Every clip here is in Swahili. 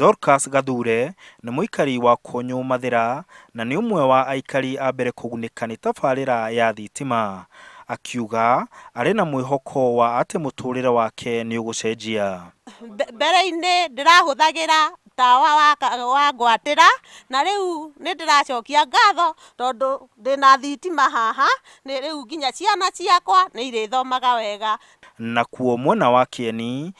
Dorcas Gathure ni muikari wa Konyo Mathira na ni umwe wa aikari a mbere kugunika ni tabarira ya thitima. Akiuga ari na mwihoko wa ati muturire wake ni ugucenjia. Mbere-ini ndirahuthagira tawa wa gwatira na riu ni ndiracokia ngatho tondu ndina thitima haha ni riu nginya ciana ciakwa ni irithomaga wega. Na kuo mwena wa Kieni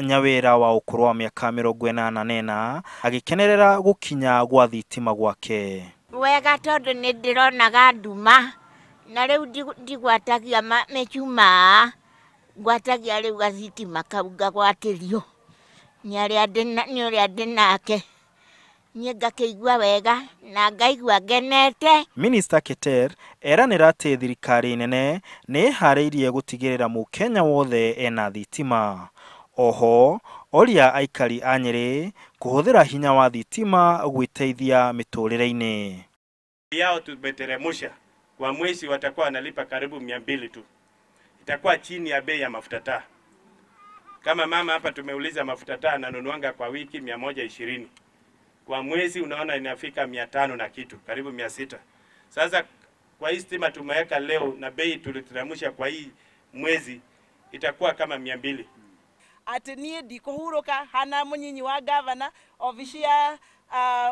nyawira wa ukuru wa miaka 84 agikenerera gukinya gwa thitima gwake. Wega tondu ni ndironaga nduma na riu ndigwatagia mechuma gwatagia riu gathitima kau ngagwatirio ni uria ndinake ni ngakeigua wega na ngaigua ngenete. Minister Keter eranira ati thirikari nene ni hariirie gutigirira mukenya wothe ena thitima. Oho oria aikari a Nyeri kuhuthira hinya wa thitima guteithia miturire-ini yao. Tumeteremusha kwa mwezi watakuwa wanalipa karibu 200 tu, itakuwa chini ya bei ya mafuta taa. Kama mama hapa tumeuliza mafuta taa ananunuanga kwa wiki 120, kwa mwezi unaona inafika 500 na kitu, karibu 600. Sasa kwa hii stima tumeweka leo na bei tuliteremusha kwa hii mwezi itakuwa kama 200. Ati nie ndikuhuruka hana munyinyi wa gavana ofisi ya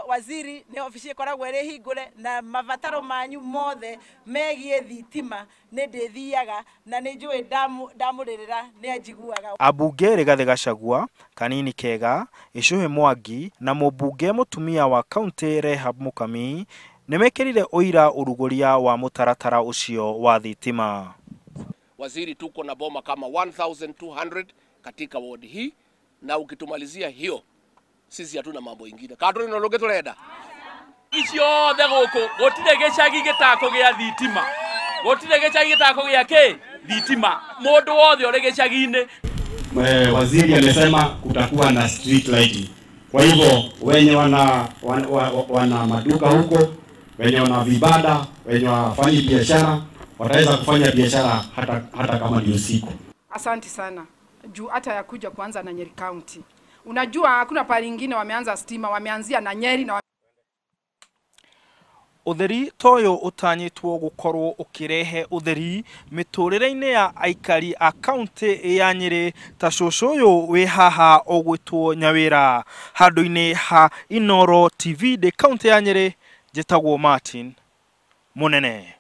waziri ni ofisi koragwo iri hingure na mabataro manyu mothe megie thitima ni ndithiaga na ni njui ndamuririra ni anjiguaga. Abunge Rigathi Gachagua, Kanini Kega, Icuhe Mwangi na mubunge mutumia wa county Rehab Mukami nimekirire oira uruguria wa mutaratara ucio wa thitima. Waziri, tuko na boma kama 1200 katika ward hii, na ukitumalizia hiyo sisi hatuna mambo ingine. Kadri nologe turenda icio the guku gotire gicagi gitako gia thitima, gotire gicagi gitako gia thitima, mundu wothe uri gicagi-ini. Waziri amesema kutakuwa na street lighting. Kwa hivyo wenye wana maduka huko, wenye wana vibanda, wenye wafanya biashara wataweza kufanya biashara hata kama ni usiku. Asante sana. Juu hata ya kuja kuanza na Nyeri County. Unajua hakuna pale ingine wameanza stima, wameanzia na Nyeri na utheri toyo utanyitwo gukorwo ukirehe utheri miturire-ini ya aikari a county ya Nyeri ta cucuyu wi haha ogwitwo Nyawira handu-ini ha Inooro TV de county ya Nyeri. Njitagwo Martin Munene.